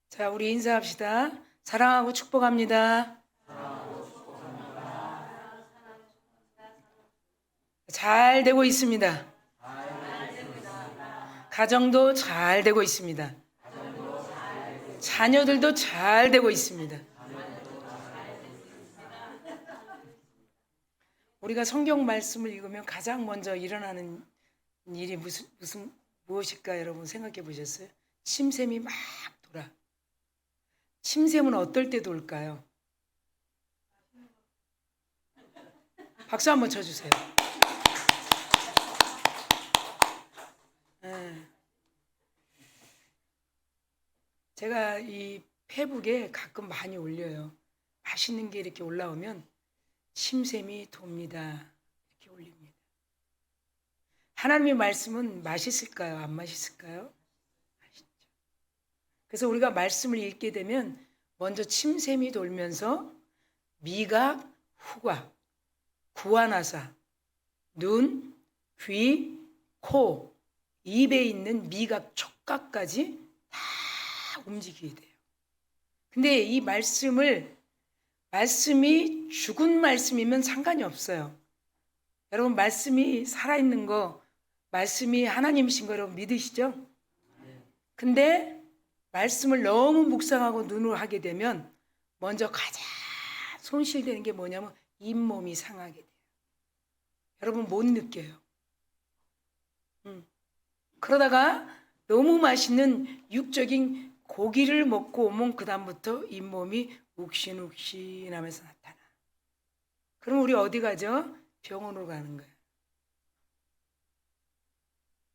자, 우리 인사합시다. 사랑하고 축복합니다. 잘 되고 있습니다. 가정도 잘 되고 있습니다. 자녀들도 잘 되고 있습니다. 우리가 성경 말씀을 읽으면 가장 먼저 일어나는 일이 무엇일까 여러분 생각해 보셨어요? 침샘이 막 돌아. 침샘은 어떨 때 돌까요? 박수 한번 쳐주세요. 제가 이 페북에 가끔 많이 올려요. 맛있는 게 이렇게 올라오면 침샘이 돕니다. 이렇게 올립니다. 하나님의 말씀은 맛있을까요? 안 맛있을까요? 맛있죠. 그래서 우리가 말씀을 읽게 되면 먼저 침샘이 돌면서 미각, 후각, 구안화사, 눈, 귀, 코, 입에 있는 미각, 촉각까지 다 움직이게 돼요. 근데 이 말씀이 죽은 말씀이면 상관이 없어요. 여러분 말씀이 살아있는 거, 말씀이 하나님이신 거 여러분 믿으시죠? 근데 말씀을 너무 묵상하고 눈으로 하게 되면 먼저 가장 손실되는 게 뭐냐면 잇몸이 상하게 돼요. 여러분 못 느껴요. 그러다가 너무 맛있는 육적인 고기를 먹고 오면 그 다음부터 잇몸이 욱신욱신하면서 나타나. 그럼 우리 어디 가죠? 병원으로 가는 거예요.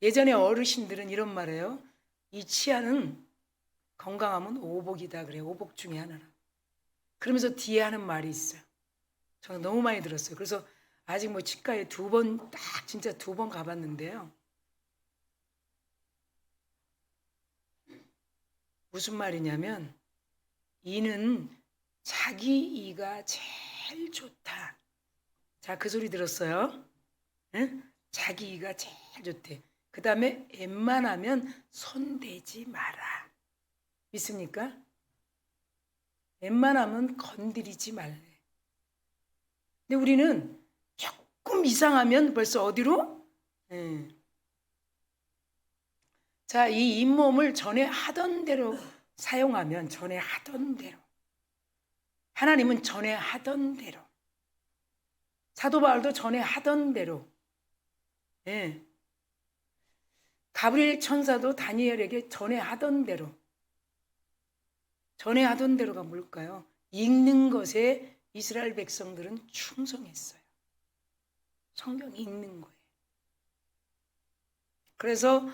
예전에 어르신들은 이런 말해요. 이 치아는 건강하면 오복이다 그래요. 오복 중에 하나라. 그러면서 뒤에 하는 말이 있어요. 저는 너무 많이 들었어요. 그래서 아직 뭐 치과에 진짜 두 번 가봤는데요. 무슨 말이냐면 이는 자기 이가 제일 좋다. 자, 그 소리 들었어요? 응? 자기 이가 제일 좋대. 그 다음에 웬만하면 손대지 마라. 믿습니까? 웬만하면 건드리지 말래. 근데 우리는 조금 이상하면 벌써 어디로? 자, 이 잇몸을 전에 하던 대로 사용하면 전에 하던 대로 하나님은 전에 하던 대로 사도 바울도 전에 하던 대로 가브리엘 천사도 다니엘에게 전에 하던 대로가 뭘까요? 읽는 것에 이스라엘 백성들은 충성했어요. 성경 읽는 거예요. 그래서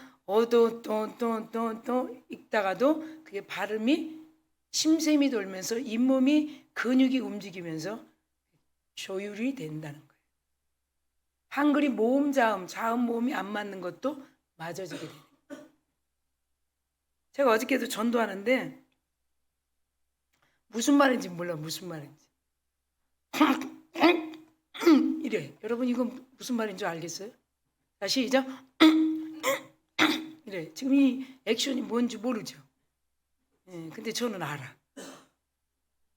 또 읽다가도 그게 발음이 침샘이 돌면서 잇몸이 근육이 움직이면서 조율이 된다는 거예요. 한글이 모음 자음 모음이 안 맞는 것도 맞아지게 돼요. 제가 어저께도 전도하는데 무슨 말인지 몰라. 무슨 말인지 이래. 여러분 이거 무슨 말인 줄 알겠어요? 다시 시작. 이래. 지금 이 액션이 뭔지 모르죠. 근데 저는 알아.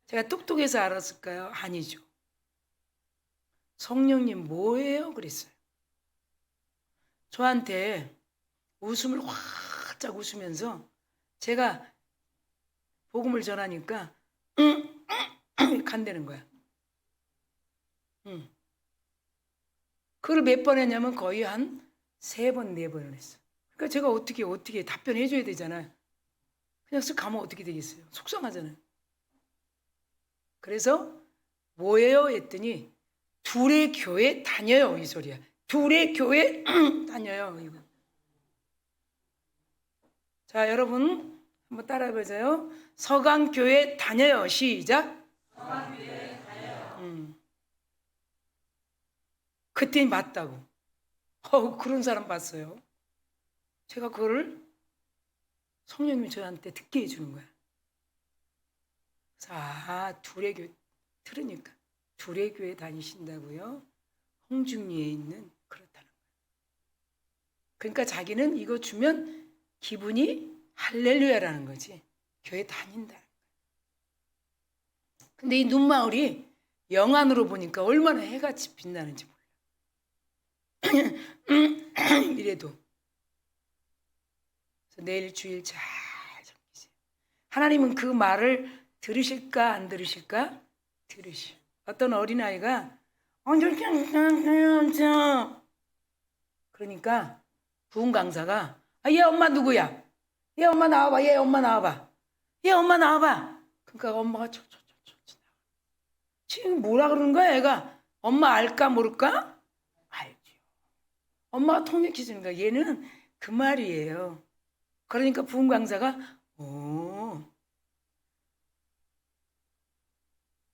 제가 똑똑해서 알았을까요? 아니죠. 성령님 뭐예요? 그랬어요. 저한테 웃음을 활짝 웃으면서 제가 복음을 전하니까 간다는 거야. 그걸 몇 번 했냐면 거의 한 3번, 4번을 했어. 그러니까 제가 어떻게 답변해 줘야 되잖아요. 그냥 쓱 가면 어떻게 되겠어요? 속상하잖아요. 그래서 뭐예요? 했더니 둘의 교회 다녀요. 이 소리야. 둘의 교회 다녀요. 이거. 자, 여러분 한번 따라해보세요. 서강교회 다녀요. 시작. 서강교회 다녀요. 그때 맞다고. 그런 사람 봤어요. 제가 그거를 성령님이 저한테 듣게 해주는 거야. 그래서 둘의 교회 들으니까 둘의 교회 다니신다고요? 홍중리에 있는 그렇다는 거야. 그러니까 자기는 이거 주면 기분이 할렐루야라는 거지. 교회 다닌다. 근데 이 눈망울이 영안으로 보니까 얼마나 해같이 빛나는지 몰라. 이래도. 그래서 내일 주일 잘 섬기세요. 하나님은 그 말을 들으실까 안 들으실까? 들으시. 어떤 어린아이가 그러니까 부흥 강사가 얘 엄마 누구야? 얘 엄마 나와봐. 얘 엄마 나와봐. 얘 엄마 나와봐. 그러니까 엄마가 지금 뭐라 그러는 거야 애가? 엄마 알까 모를까? 알죠. 엄마가 통역해 주니까 얘는 그 말이에요. 그러니까 부흥 강사가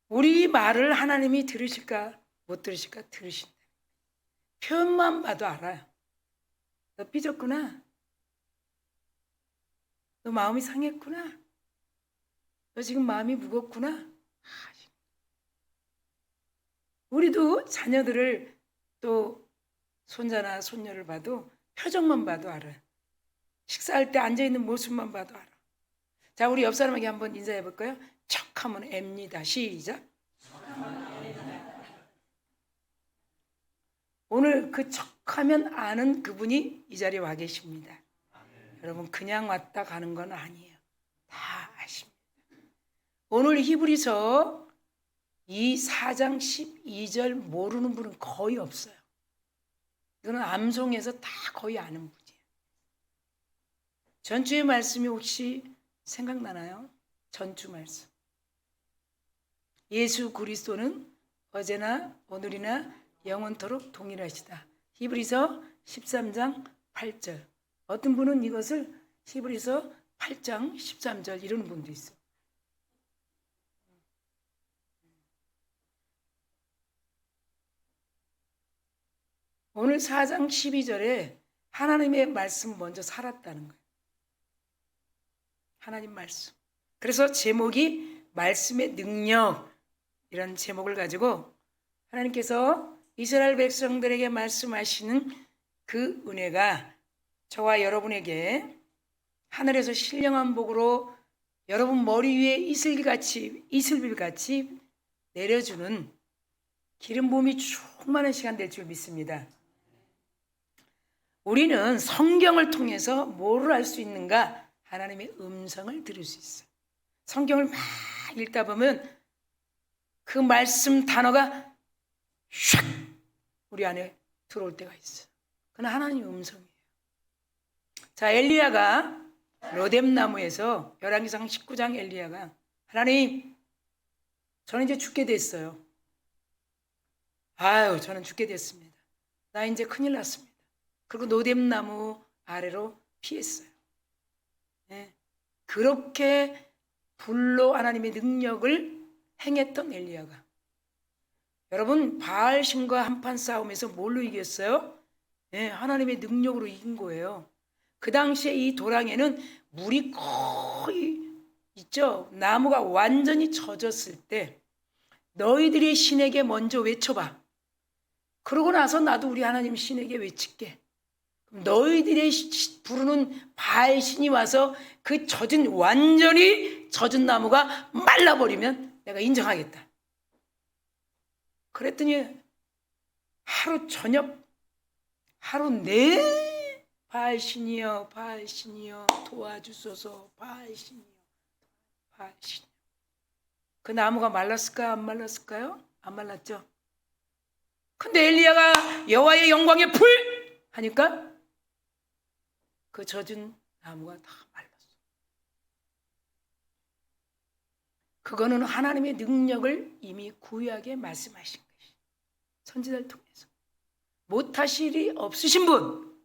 우리 말을 하나님이 들으실까 못 들으실까? 들으신다. 표현만 봐도 알아요. 너 삐졌구나. 너 마음이 상했구나. 너 지금 마음이 무겁구나. 우리도 자녀들을 또 손자나 손녀를 봐도 표정만 봐도 알아요. 식사할 때 앉아있는 모습만 봐도 알아. 자, 우리 옆 사람에게 한번 인사해 볼까요? 척하면 M입니다. 시작. 오늘 그 척하면 아는 그분이 이 자리에 와 계십니다. 여러분 그냥 왔다 가는 건 아니에요. 다 아십니다. 오늘 히브리서 이 4장 12절 모르는 분은 거의 없어요. 이거는 암송에서 다 거의 아는 분이에요. 전주의 말씀이 혹시 생각나나요? 전주 말씀. 예수 그리스도는 어제나 오늘이나 영원토록 동일하시다. 히브리서 13장 8절. 어떤 분은 이것을 히브리서 8장 13절 이러는 분도 있어요. 오늘 4장 12절에 하나님의 말씀 먼저 살았다는 거예요. 하나님 말씀. 그래서 제목이 말씀의 능력 이런 제목을 가지고 하나님께서 이스라엘 백성들에게 말씀하시는 그 은혜가 저와 여러분에게 하늘에서 신령한 복으로 여러분 머리 위에 이슬비같이 내려주는 기름 부음이 충만한 시간 될 줄 믿습니다. 우리는 성경을 통해서 뭐를 알 수 있는가? 하나님의 음성을 들을 수 있어요. 성경을 막 읽다 보면 그 말씀 단어가 샥 우리 안에 들어올 때가 있어요. 그건 하나님의 음성이에요. 자, 엘리야가 로뎀나무에서 열왕기상 19장 엘리야가 하나님 저는 이제 죽게 됐어요. 아유 저는 죽게 됐습니다. 나 이제 큰일 났습니다. 그리고 로뎀나무 아래로 피했어요. 네. 그렇게 불로 하나님의 능력을 행했던 엘리야가 여러분 바알신과 한판 싸움에서 뭘로 이겼어요? 네, 하나님의 능력으로 이긴 거예요. 그 당시에 이 도랑에는 물이 거의 있죠. 나무가 완전히 젖었을 때 너희들이 신에게 먼저 외쳐봐. 그러고 나서 나도 우리 하나님 신에게 외칠게. 너희들이 부르는 바알신이 와서 그 완전히 젖은 나무가 말라버리면 내가 인정하겠다. 그랬더니 하루 저녁 하루 내 바알신이여 바알신이여 도와주소서 바알신이여 바알신. 그 나무가 말랐을까요? 안 말랐을까요? 안 말랐죠. 근데 엘리야가 여호와의 영광의 불 하니까 그 젖은 나무가 다 말랐어. 그거는 하나님의 능력을 이미 구약에 말씀하신 것이 선지자를 통해서 못하실 일이 없으신 분,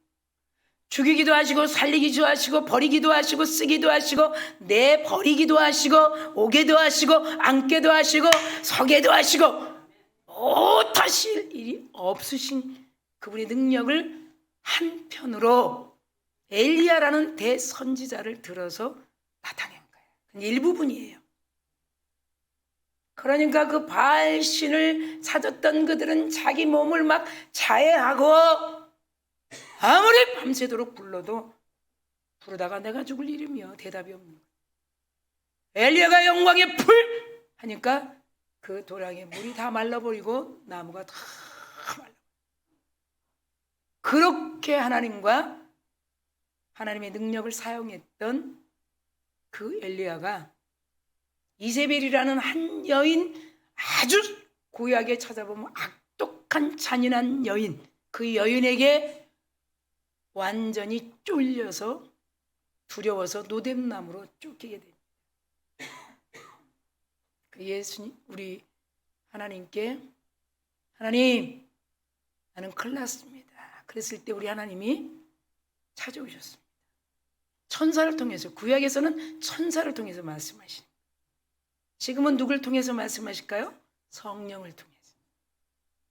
죽이기도 하시고 살리기도 하시고 버리기도 하시고 쓰기도 하시고 내버리기도 하시고 오게도 하시고 앉게도 하시고 서게도 하시고 못하실 일이 없으신 그분의 능력을 한편으로 엘리야라는 대선지자를 들어서 나타낸 거예요. 일부분이에요. 그러니까 그 바알신을 찾았던 그들은 자기 몸을 막 자해하고 아무리 밤새도록 불러도 부르다가 내가 죽을 일이며 대답이 없는 거예요. 엘리야가 영광의 불 하니까 그 도량에 물이 다 말라버리고 나무가 다 말라. 그렇게 하나님과 하나님의 능력을 사용했던 그 엘리야가 이세벨이라는 한 여인, 아주 고약에 찾아보면 악독한 잔인한 여인, 그 여인에게 완전히 쫄려서 두려워서 노뎀나무로 쫓기게 됩니다. 그 예수님, 우리 하나님께 하나님, 나는 큰일 났습니다. 그랬을 때 우리 하나님이 찾아오셨습니다. 천사를 통해서, 구약에서는 천사를 통해서 말씀하시는, 지금은 누굴 통해서 말씀하실까요? 성령을 통해서.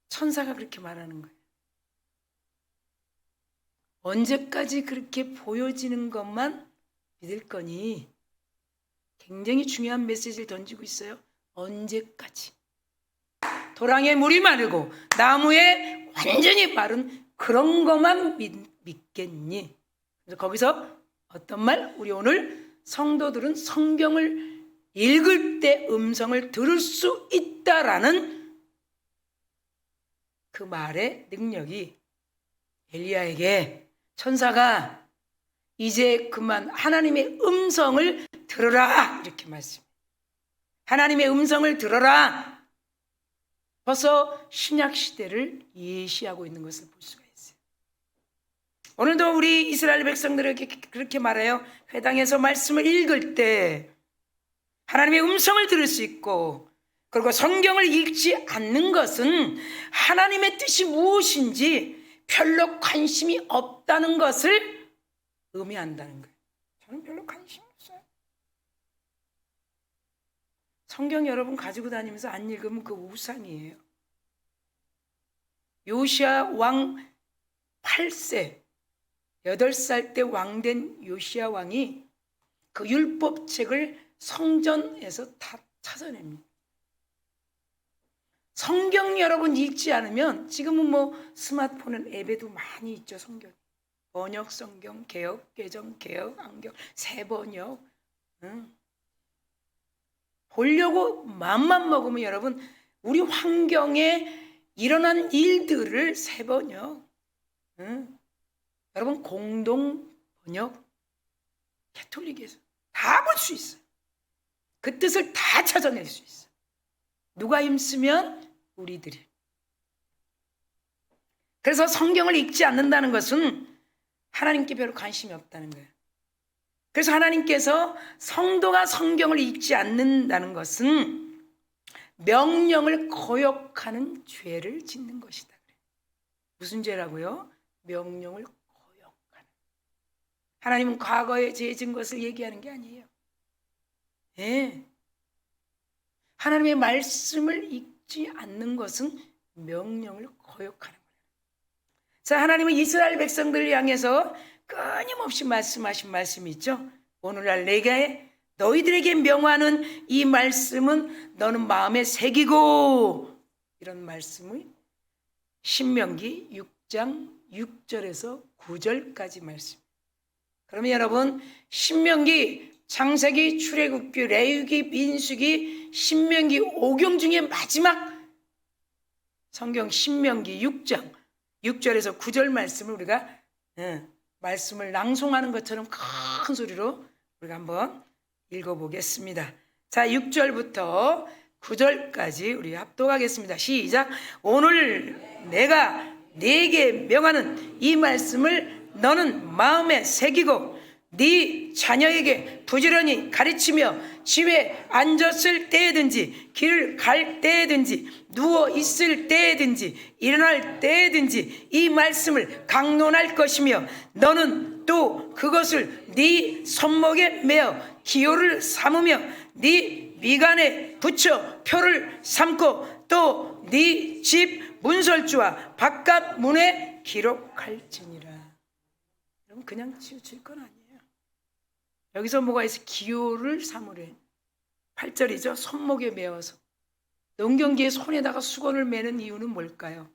천사가 그렇게 말하는 거예요. 언제까지 그렇게 보여지는 것만 믿을 거니? 굉장히 중요한 메시지를 던지고 있어요. 언제까지? 도랑에 물이 마르고 나무에 완전히 마른 그런 것만 믿겠니? 그래서 거기서 어떤 말? 우리 오늘 성도들은 성경을 읽을 때 음성을 들을 수 있다라는 그 말의 능력이 엘리야에게 천사가 이제 그만 하나님의 음성을 들어라 이렇게 말씀해요. 하나님의 음성을 들어라. 벌써 신약 시대를 예시하고 있는 것을 볼 수가 있어요. 오늘도 우리 이스라엘 백성들에게 그렇게 말해요. 회당에서 말씀을 읽을 때 하나님의 음성을 들을 수 있고, 그리고 성경을 읽지 않는 것은 하나님의 뜻이 무엇인지 별로 관심이 없다는 것을 의미한다는 거예요. 저는 별로 관심이 없어요. 성경 여러분 가지고 다니면서 안 읽으면 그 우상이에요. 요시야 왕 8세 8살 때 왕된 요시야 왕이 그 율법책을 성전에서 다 찾아냅니다. 성경 여러분 읽지 않으면, 지금은 뭐 스마트폰 앱에도 많이 있죠. 성경 번역 성경, 개역 개정, 개역 안경, 새 번역. 보려고 마음만 먹으면 여러분 우리 환경에 일어난 일들을 새 번역, 여러분 공동 번역, 캐톨릭에서 다 볼 수 있어요. 그 뜻을 다 찾아낼 수 있어. 누가 힘쓰면 우리들이. 그래서 성경을 읽지 않는다는 것은 하나님께 별로 관심이 없다는 거예요. 그래서 하나님께서 성도가 성경을 읽지 않는다는 것은 명령을 거역하는 죄를 짓는 것이다. 무슨 죄라고요? 명령을 거역하는. 하나님은 과거에 죄 지은 것을 얘기하는 게 아니에요. 네. 하나님의 말씀을 읽지 않는 것은 명령을 거역하는 거예요. 자, 하나님은 이스라엘 백성들을 향해서 끊임없이 말씀하신 말씀이 있죠. 오늘날 내게 너희들에게 명하는 이 말씀은 너는 마음에 새기고, 이런 말씀을 신명기 6장 6절에서 9절까지 말씀. 그러면 여러분 신명기, 창세기, 출애굽기, 레위기, 민수기, 신명기 5경 중에 마지막 성경 신명기 6장 6절에서 9절 말씀을 우리가 말씀을 낭송하는 것처럼 큰 소리로 우리가 한번 읽어보겠습니다. 자, 6절부터 9절까지 우리 합독하겠습니다. 시작. 오늘 내가 네게 명하는 이 말씀을 너는 마음에 새기고 네 자녀에게 부지런히 가르치며 집에 앉았을 때든지 길을 갈 때든지 누워 있을 때든지 일어날 때든지 이 말씀을 강론할 것이며 너는 또 그것을 네 손목에 매어 기호를 삼으며 네 미간에 붙여 표를 삼고 또 네 집 문설주와 바깥 문에 기록할지니라. 여러분 그냥 치우칠 건 아니에요. 여기서 뭐가 있어? 기호를 삼으래. 8절이죠. 손목에 매어서. 농경기에 손에다가 수건을 매는 이유는 뭘까요?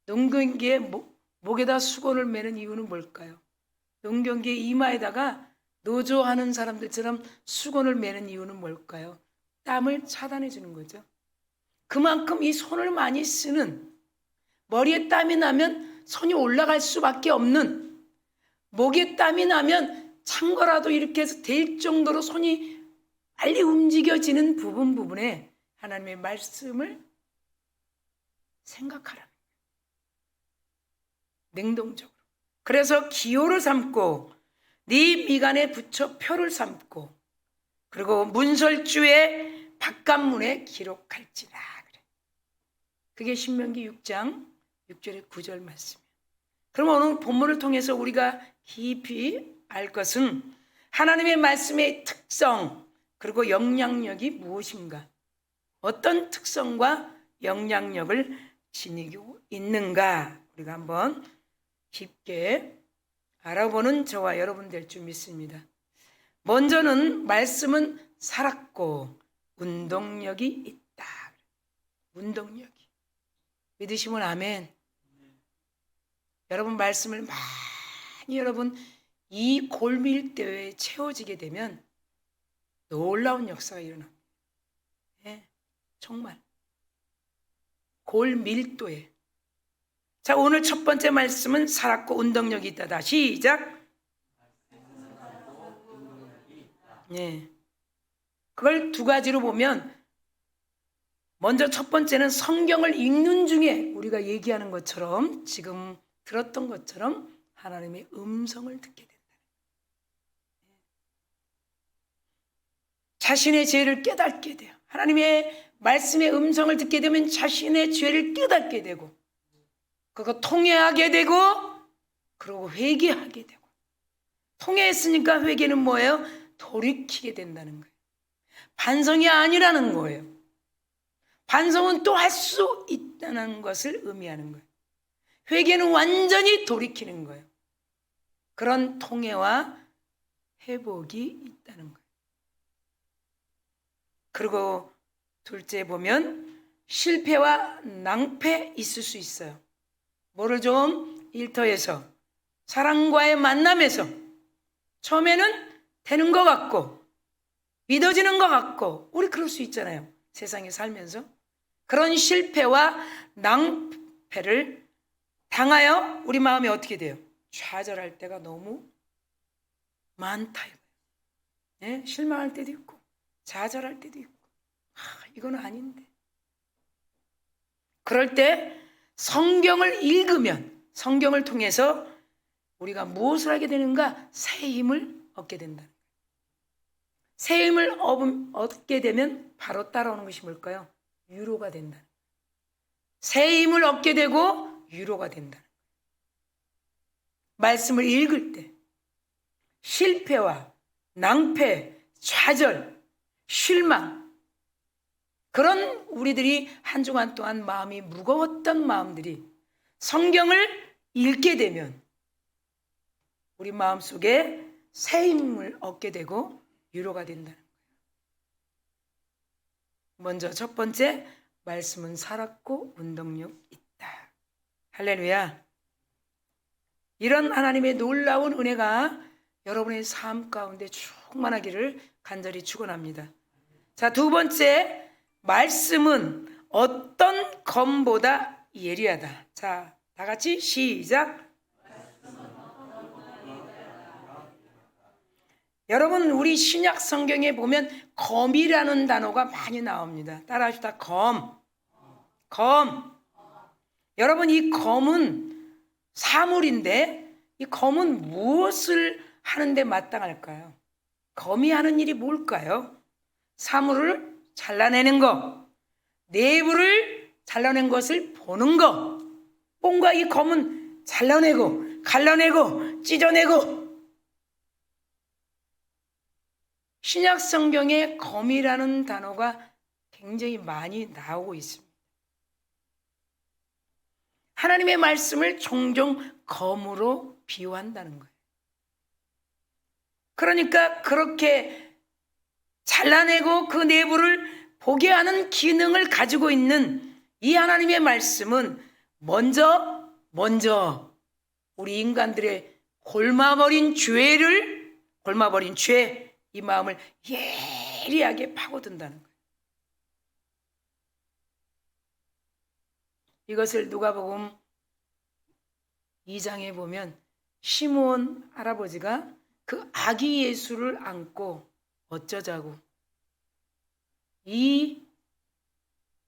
농경기에 목에다 수건을 매는 이유는 뭘까요? 농경기에 이마에다가 노조하는 사람들처럼 수건을 매는 이유는 뭘까요? 땀을 차단해 주는 거죠. 그만큼 이 손을 많이 쓰는, 머리에 땀이 나면 손이 올라갈 수밖에 없는, 목에 땀이 나면 찬 거라도 이렇게 해서 될 정도로 손이 빨리 움직여지는 부분에 하나님의 말씀을 생각하라는 거예요. 능동적으로. 그래서 기호를 삼고 네 미간에 붙여 표를 삼고 그리고 문설주의 바깥문에 기록할지라 그래. 그게 신명기 6장 6절의 9절 말씀이에요. 그럼 오늘 본문을 통해서 우리가 깊이 알 것은 하나님의 말씀의 특성 그리고 영향력이 무엇인가, 어떤 특성과 영향력을 지니고 있는가 우리가 한번 깊게 알아보는 저와 여러분 될 줄 믿습니다. 먼저는 말씀은 살았고 운동력이 있다. 운동력이. 믿으시면 아멘. 여러분 말씀을 많이 여러분 이 골밀대에 채워지게 되면 놀라운 역사가 일어납니다. 네, 정말 골밀도에. 자, 오늘 첫 번째 말씀은 살았고 운동력이 있다다. 시작. 네. 그걸 두 가지로 보면 먼저 첫 번째는 성경을 읽는 중에 우리가 얘기하는 것처럼 지금 들었던 것처럼 하나님의 음성을 듣게 된다. 자신의 죄를 깨닫게 돼요. 하나님의 말씀의 음성을 듣게 되면 자신의 죄를 깨닫게 되고 그거 통회하게 되고 그리고 회개하게 되고, 통회했으니까 회개는 뭐예요? 돌이키게 된다는 거예요. 반성이 아니라는 거예요. 반성은 또 할 수 있다는 것을 의미하는 거예요. 회개는 완전히 돌이키는 거예요. 그런 통회와 회복이 있다는 거예요. 그리고 둘째 보면 실패와 낭패 있을 수 있어요. 뭐를 좀 일터에서 사람과의 만남에서 처음에는 되는 것 같고 믿어지는 것 같고 우리 그럴 수 있잖아요. 세상에 살면서 그런 실패와 낭패를 당하여 우리 마음이 어떻게 돼요? 좌절할 때가 너무 많다. 네? 실망할 때도 있고 좌절할 때도 있고 이건 아닌데. 그럴 때 성경을 읽으면 성경을 통해서 우리가 무엇을 하게 되는가? 새 힘을 얻게 된다. 새 힘을 얻게 되면 바로 따라오는 것이 뭘까요? 위로가 된다. 새 힘을 얻게 되고 위로가 된다. 말씀을 읽을 때 실패와 낭패, 좌절, 실망 그런 우리들이 한 주간 동안 마음이 무거웠던 마음들이 성경을 읽게 되면 우리 마음속에 새 힘을 얻게 되고 위로가 된다는 거예요. 먼저 첫 번째, 말씀은 살았고 운동력 있다. 할렐루야. 이런 하나님의 놀라운 은혜가 여러분의 삶 가운데 충만하기를 간절히 축원합니다. 자, 두 번째, 말씀은 어떤 검보다 예리하다. 자, 다 같이 시작. 여러분 우리 신약 성경에 보면 검이라는 단어가 많이 나옵니다. 따라합시다. 검. 여러분 이 검은 사물인데 이 검은 무엇을 하는데 마땅할까요? 검이 하는 일이 뭘까요? 사물을 잘라내는 거, 내부를 잘라낸 것을 보는 거. 뭔가 이 검은 잘라내고 갈라내고 찢어내고. 신약 성경에 검이라는 단어가 굉장히 많이 나오고 있습니다. 하나님의 말씀을 종종 검으로 비유한다는 거예요. 그러니까 그렇게 잘라내고 그 내부를 보게 하는 기능을 가지고 있는 이 하나님의 말씀은 먼저 우리 인간들의 골마버린 죄를 골마버린 죄, 이 마음을 예리하게 파고든다는 거예요. 이것을 누가복음 2장에 보면 시므온 할아버지가 그 아기 예수를 안고 어쩌자고, 이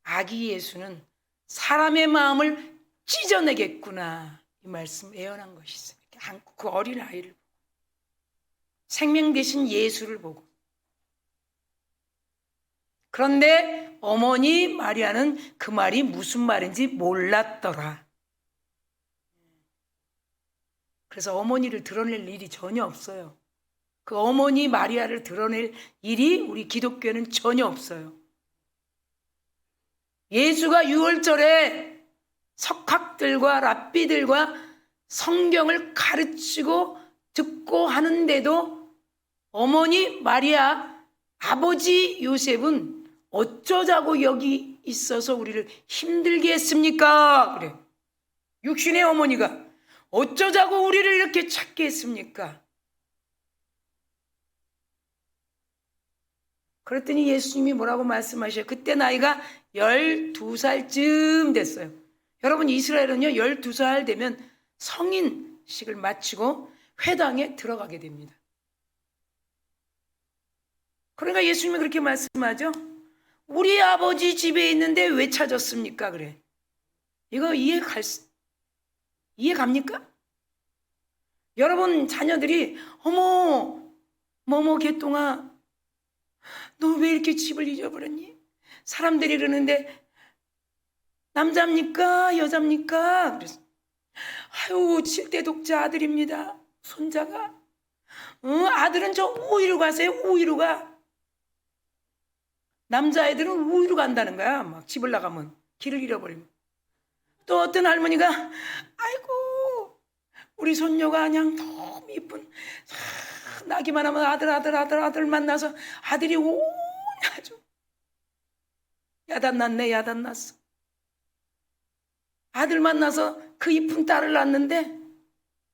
아기 예수는 사람의 마음을 찢어내겠구나, 이 말씀 예언한 것이 있어요. 이렇게 안고 그 어린 아이를 보고, 생명 대신 예수를 보고. 그런데 어머니 마리아는 그 말이 무슨 말인지 몰랐더라. 그래서 어머니를 드러낼 일이 전혀 없어요. 그 어머니 마리아를 드러낼 일이 우리 기독교에는 전혀 없어요. 예수가 유월절에 석학들과 랍비들과 성경을 가르치고 듣고 하는데도 어머니 마리아, 아버지 요셉은 어쩌자고 여기 있어서 우리를 힘들게 했습니까? 그래. 육신의 어머니가 어쩌자고 우리를 이렇게 찾게 했습니까? 그랬더니 예수님이 뭐라고 말씀하셔요? 그때 나이가 12살쯤 됐어요. 여러분, 이스라엘은요 12살 되면 성인식을 마치고 회당에 들어가게 됩니다. 그러니까 예수님이 그렇게 말씀하죠. 우리 아버지 집에 있는데 왜 찾았습니까? 그래. 이거 이해 갑니까? 여러분 자녀들이 어머 뭐뭐 개똥아 너 왜 이렇게 집을 잊어버렸니? 사람들이 그러는데 남자입니까? 여자입니까? 그래서 아유 7대 독자 아들입니다. 손자가. 아들은 저 우위로 가세요. 우위로 가. 남자애들은 우위로 간다는 거야. 막 집을 나가면 길을 잃어버리면. 또 어떤 할머니가 아이고 우리 손녀가 그냥 너무 이쁜 나기만 하면 아들 만나서 아들이 아주 야단났네. 야단났어. 아들 만나서 그 이쁜 딸을 낳았는데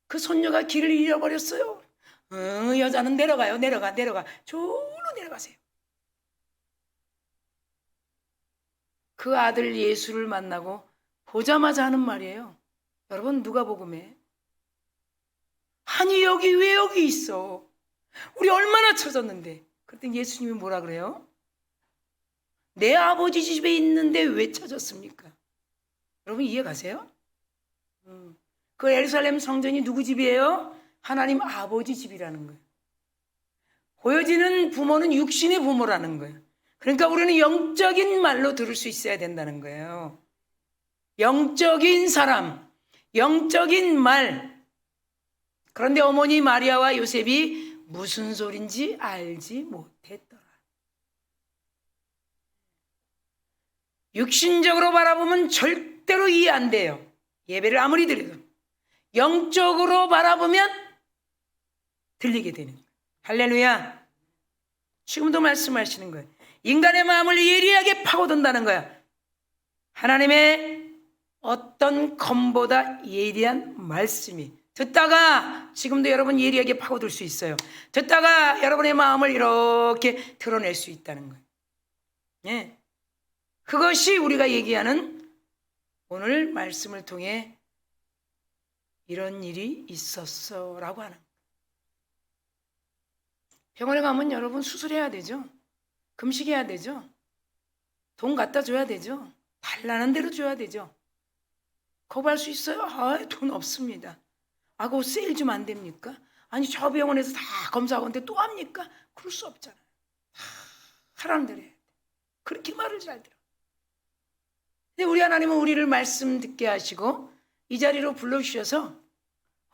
그 손녀가 길을 잃어버렸어요. 여자는 내려가요. 내려가. 저로 내려가세요. 그 아들 예수를 만나고 보자마자 하는 말이에요. 여러분 누가복음에 아니 여기 왜 여기 있어? 우리 얼마나 찾았는데. 그랬더니 예수님이 뭐라 그래요? 내 아버지 집에 있는데 왜 찾았습니까? 여러분 이해 가세요? 그 예루살렘 성전이 누구 집이에요? 하나님 아버지 집이라는 거예요. 보여지는 부모는 육신의 부모라는 거예요. 그러니까 우리는 영적인 말로 들을 수 있어야 된다는 거예요. 영적인 사람, 영적인 말. 그런데 어머니 마리아와 요셉이 무슨 소린지 알지 못했더라. 육신적으로 바라보면 절대로 이해 안 돼요. 예배를 아무리 드려도. 영적으로 바라보면 들리게 되는 거예요. 할렐루야. 지금도 말씀하시는 거예요. 인간의 마음을 예리하게 파고든다는 거야. 하나님의 어떤 검보다 예리한 말씀이 듣다가 지금도 여러분 예리하게 파고들 수 있어요. 듣다가 여러분의 마음을 이렇게 드러낼 수 있다는 거예요. 예. 그것이 우리가 얘기하는 오늘 말씀을 통해 이런 일이 있었어 라고 하는 거예요. 병원에 가면 여러분 수술해야 되죠. 금식해야 되죠. 돈 갖다 줘야 되죠. 달라는 대로 줘야 되죠. 거부할 수 있어요? 돈 없습니다. 그거 세일 좀 안 됩니까? 아니 저 병원에서 다 검사하는데 또 합니까? 그럴 수 없잖아요. 하라는 대로 해야 돼. 그렇게 말을 잘 들어. 근데 우리 하나님은 우리를 말씀 듣게 하시고 이 자리로 불러주셔서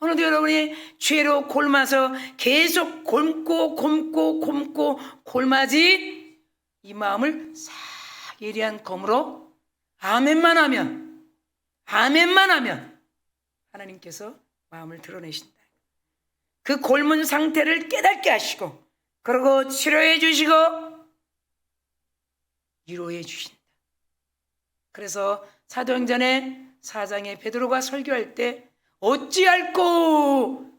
오늘도 여러분이 죄로 골마서 계속 곪고 골마지 이 마음을 싹 예리한 검으로 아멘만 하면 하나님께서 마음을 드러내신다. 그 곪은 상태를 깨닫게 하시고 그리고 치료해 주시고 위로해 주신다. 그래서 사도행전의 4장에 베드로가 설교할 때 어찌할꼬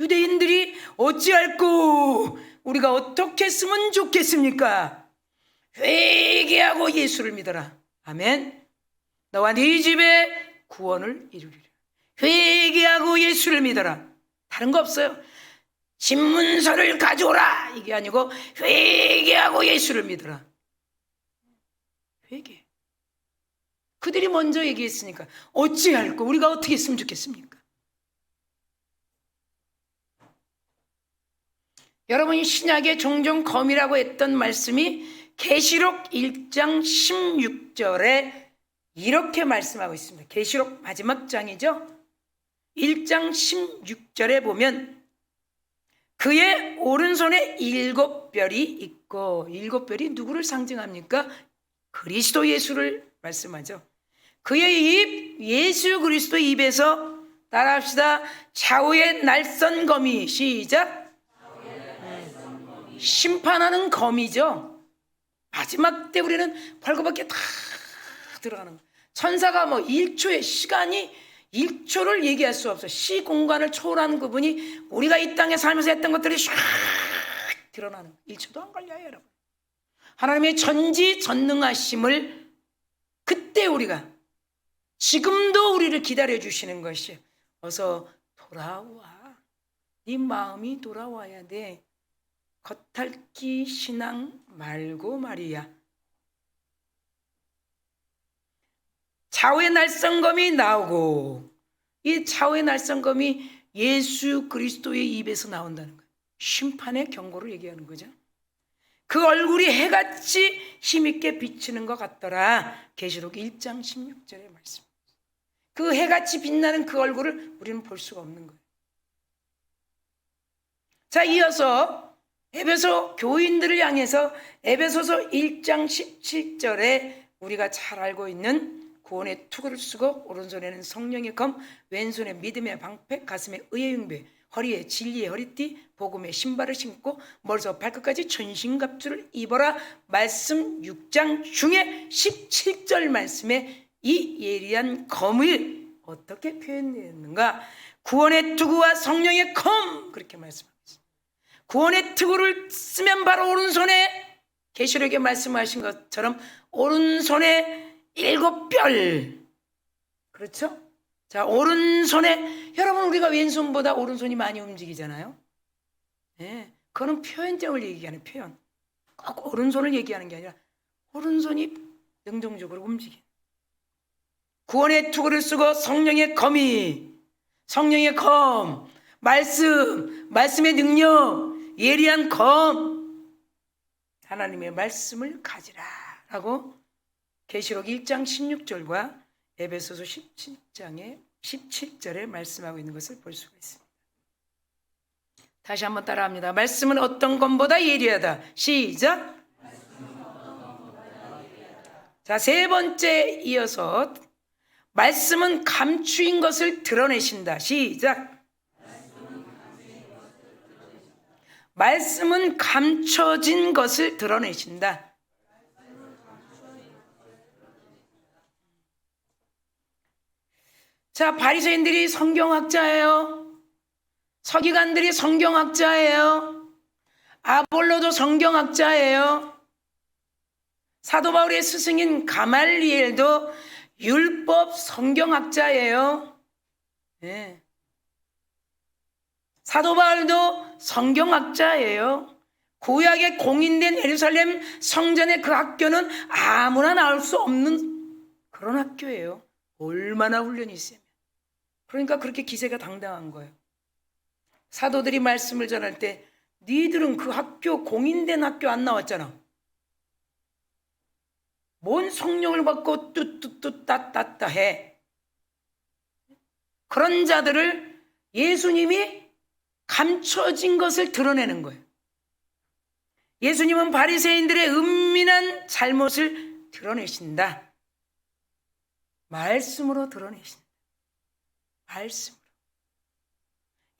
유대인들이 어찌할꼬? 우리가 어떻게 했으면 좋겠습니까? 회개하고 예수를 믿어라. 아멘. 너와 네 집에 구원을 이루리라. 회개하고 예수를 믿어라. 다른 거 없어요. 신문서를 가져오라 이게 아니고 회개하고 예수를 믿어라. 회개. 그들이 먼저 얘기했으니까 어찌할꼬? 우리가 어떻게 했으면 좋겠습니까? 여러분, 신약에 종종 검이라고 했던 말씀이 계시록 1장 16절에 이렇게 말씀하고 있습니다. 계시록 마지막 장이죠. 1장 16절에 보면 그의 오른손에 7별이 있고, 7별이 누구를 상징합니까? 그리스도 예수를 말씀하죠. 그의 입, 예수 그리스도 입에서 따라합시다. 좌우의 날선 검이, 시작. 심판하는 검이죠. 마지막 때 우리는 벌거벗게 다 들어가는 거예요. 천사가 1초의 시간이 1초를 얘기할 수 없어. 시공간을 초월하는 그분이 우리가 이 땅에 살면서 했던 것들이 샥 드러나는 거예요. 1초도 안 걸려요, 여러분. 하나님의 전지전능하심을 그때 우리가, 지금도 우리를 기다려주시는 것이, 어서 돌아와. 네 마음이 돌아와야 돼. 겉핥기 신앙 말고 말이야. 좌우의 날성검이 나오고, 이 좌우의 날성검이 예수 그리스도의 입에서 나온다는 거예요. 심판의 경고를 얘기하는 거죠. 그 얼굴이 해같이 힘있게 비치는 것 같더라. 계시록 1장 16절의 말씀. 그 해같이 빛나는 그 얼굴을 우리는 볼 수가 없는 거예요. 자, 이어서 에베소 교인들을 향해서 에베소서 1장 17절에 우리가 잘 알고 있는 구원의 투구를 쓰고 오른손에는 성령의 검, 왼손에 믿음의 방패, 가슴에 의의 흉배, 허리에 진리의 허리띠, 복음의 신발을 신고 머리서 발끝까지 전신갑주를 입어라. 말씀 6장 중에 17절 말씀에 이 예리한 검을 어떻게 표현했는가? 구원의 투구와 성령의 검, 그렇게 말씀합니다. 구원의 투구를 쓰면 바로 오른손에, 계시록에 말씀하신 것처럼 오른손에 7별. 그렇죠? 자, 오른손에, 여러분, 우리가 왼손보다 오른손이 많이 움직이잖아요. 네, 그거는 표현점을 얘기하는 표현. 꼭 오른손을 얘기하는 게 아니라 오른손이 능동적으로 움직여. 구원의 투구를 쓰고 성령의 검이, 성령의 검, 말씀의 능력, 예리한 검, 하나님의 말씀을 가지라라고 계시록 1장 16절과 에베소서 17장의 17절에 말씀하고 있는 것을 볼 수가 있습니다. 다시 한번 따라합니다. 말씀은 어떤 검보다 예리하다. 시작. 자, 세 번째 이어서 말씀은 감추인 것을 드러내신다. 시작. 말씀은 감춰진 것을 드러내신다. 자, 바리새인들이 성경학자예요. 서기관들이 성경학자예요. 아볼로도 성경학자예요. 사도 바울의 스승인 가말리엘도 율법 성경학자예요. 네. 사도 바울도 성경학자예요. 구약에 공인된 예루살렘 성전의 그 학교는 아무나 나올 수 없는 그런 학교예요. 얼마나 훈련이 있으면. 그러니까 그렇게 기세가 당당한 거예요. 사도들이 말씀을 전할 때 니들은 그 학교, 공인된 학교 안 나왔잖아. 뭔 성령을 받고 뚜뚜뚜 따따따 해. 그런 자들을 예수님이 감춰진 것을 드러내는 거예요. 예수님은 바리새인들의 은밀한 잘못을 드러내신다. 말씀으로 드러내신다. 말씀으로.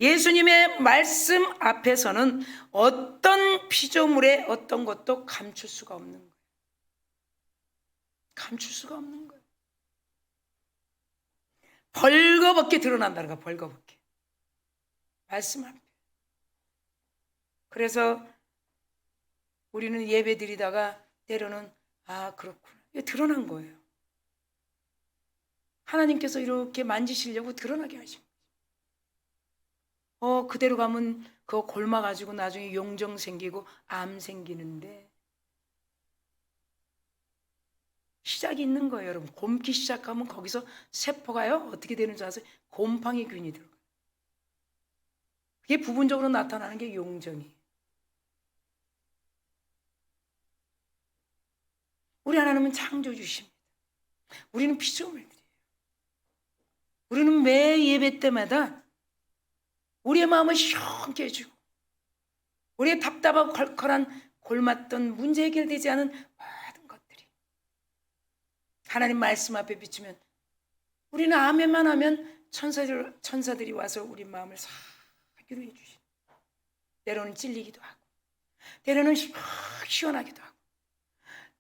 예수님의 말씀 앞에서는 어떤 피조물의 어떤 것도 감출 수가 없는 거예요. 감출 수가 없는 거예요. 벌거벗게 드러난다는 거야. 벌거벗게. 말씀 앞에. 그래서 우리는 예배 드리다가 때로는 그렇구나. 이게 드러난 거예요. 하나님께서 이렇게 만지시려고 드러나게 하신 거예요. 그대로 가면 그거 골마가지고 나중에 용정 생기고 암 생기는데 시작이 있는 거예요, 여러분. 곰기 시작하면 거기서 세포가요 어떻게 되는 줄 아세요? 곰팡이 균이 들어가요. 그게 부분적으로 나타나는 게 용정이에요. 우리 하나님은 창조주십니다. 우리는 피조물들이에요. 우리는 매 예배 때마다 우리의 마음을 시원케 해주고 우리의 답답하고 컬컬한 골맞던 문제 해결되지 않은 모든 것들이 하나님 말씀 앞에 비추면 우리는 아멘만 하면 천사들이 와서 우리 마음을 싹 위로해 주시고 때로는 찔리기도 하고 때로는 시원하기도 하고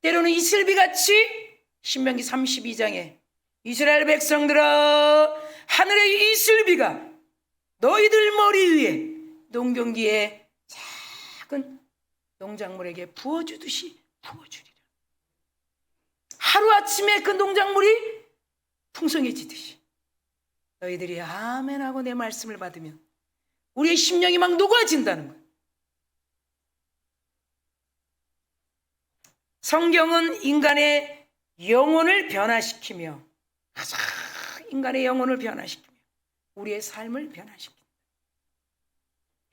때로는 이슬비같이 신명기 32장에 이스라엘 백성들아 하늘의 이슬비가 너희들 머리 위에 농경기에 작은 농작물에게 부어주듯이 부어주리라. 하루아침에 그 농작물이 풍성해지듯이 너희들이 아멘하고 내 말씀을 받으면 우리의 심령이 막 녹아진다는 거예요. 성경은 인간의 영혼을 변화시키며 인간의 영혼을 변화시키며 우리의 삶을 변화시킵니다.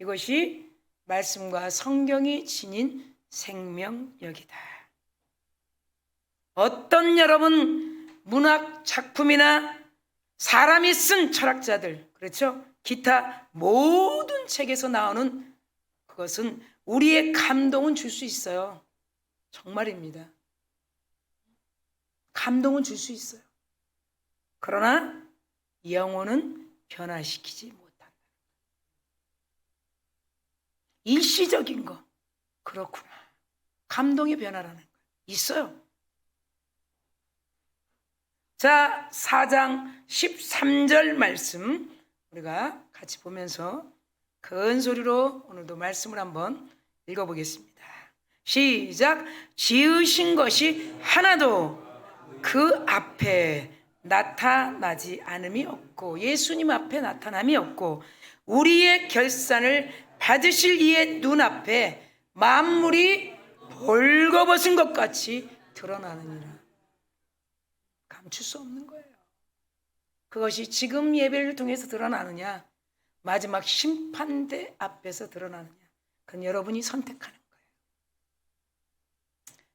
이것이 말씀과 성경이 지닌 생명력이다. 어떤 여러분 문학 작품이나 사람이 쓴 철학자들, 그렇죠? 기타 모든 책에서 나오는 그것은 우리의 감동은 줄 수 있어요. 정말입니다. 감동은 줄 수 있어요. 그러나 영혼은 변화시키지 못한다. 일시적인 거 그렇구나. 감동의 변화라는 거 있어요. 자, 4장 13절 말씀 우리가 같이 보면서 큰 소리로 오늘도 말씀을 한번 읽어보겠습니다. 시작. 지으신 것이 하나도 그 앞에 나타나지 않음이 없고 예수님 앞에 나타남이 없고 우리의 결산을 받으실 이의 눈앞에 만물이 벌거벗은 것 같이 드러나느니라. 감출 수 없는 거예요. 그것이 지금 예배를 통해서 드러나느냐 마지막 심판대 앞에서 드러나느냐 그건 여러분이 선택하는 거예요.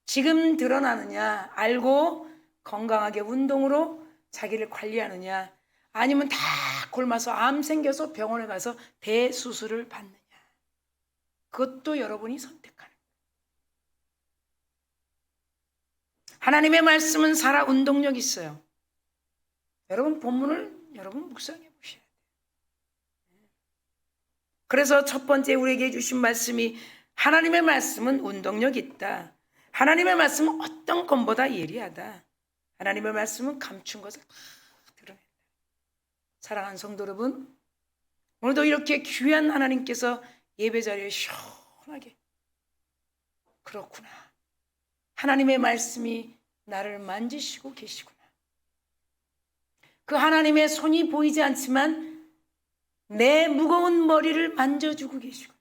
지금 드러나느냐 알고 건강하게 운동으로 자기를 관리하느냐 아니면 다 굶어서 암 생겨서 병원에 가서 대수술을 받느냐 그것도 여러분이 선택하는 거예요. 하나님의 말씀은 살아 운동력 있어요. 여러분 본문을 여러분 묵상해 보셔야 돼요. 그래서 첫 번째 우리에게 주신 말씀이 하나님의 말씀은 운동력 있다. 하나님의 말씀은 어떤 것보다 예리하다. 하나님의 말씀은 감춘 것을 다 드러낸다. 사랑하는 성도 여러분, 오늘도 이렇게 귀한 하나님께서 예배 자리에 시원하게 그렇구나. 하나님의 말씀이 나를 만지시고 계시구나. 그 하나님의 손이 보이지 않지만 내 무거운 머리를 만져주고 계시구나.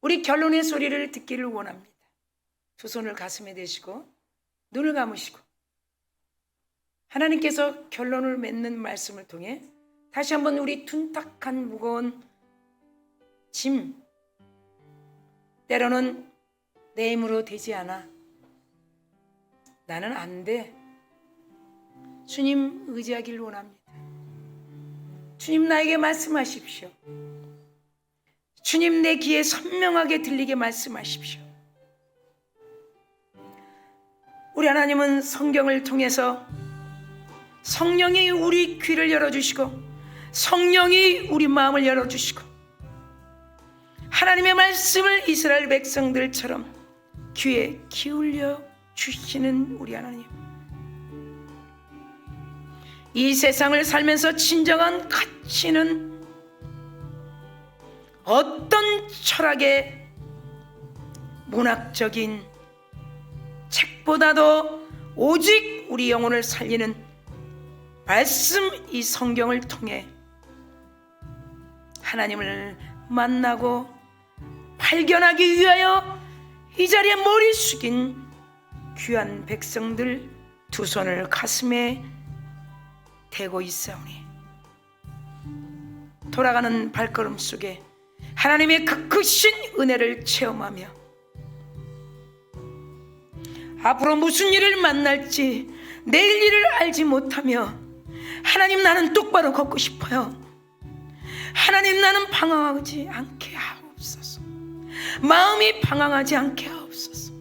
우리 결론의 소리를 듣기를 원합니다. 두 손을 가슴에 대시고 눈을 감으시고 하나님께서 결론을 맺는 말씀을 통해 다시 한번 우리 둔탁한 무거운 짐 때로는 내 힘으로 되지 않아 나는 안 돼. 주님 의지하길 원합니다. 주님 나에게 말씀하십시오. 주님 내 귀에 선명하게 들리게 말씀하십시오. 우리 하나님은 성경을 통해서 성령이 우리 귀를 열어주시고 성령이 우리 마음을 열어주시고 하나님의 말씀을 이스라엘 백성들처럼 귀에 기울여 주시는 우리 하나님, 이 세상을 살면서 진정한 가치는 어떤 철학의 문학적인 책보다도 오직 우리 영혼을 살리는 말씀, 이 성경을 통해 하나님을 만나고 발견하기 위하여 이 자리에 머리 숙인 귀한 백성들 두 손을 가슴에 대고 있사오니 돌아가는 발걸음 속에 하나님의 그 크신 은혜를 체험하며 앞으로 무슨 일을 만날지 내일 일을 알지 못하며 하나님, 나는 똑바로 걷고 싶어요. 하나님, 나는 방황하지 않게 하옵소서. 마음이 방황하지 않게 하옵소서.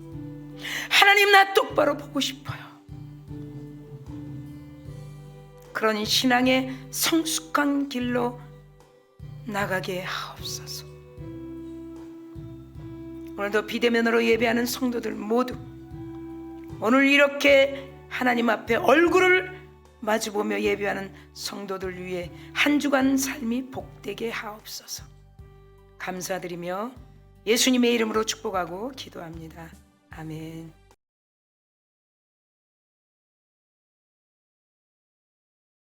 하나님, 나 똑바로 보고 싶어요. 그런 신앙의 성숙한 길로 나가게 하옵소서. 오늘도 비대면으로 예배하는 성도들 모두 오늘 이렇게 하나님 앞에 얼굴을 마주보며 예배하는 성도들 위해 한 주간 삶이 복되게 하옵소서. 감사드리며 예수님의 이름으로 축복하고 기도합니다. 아멘.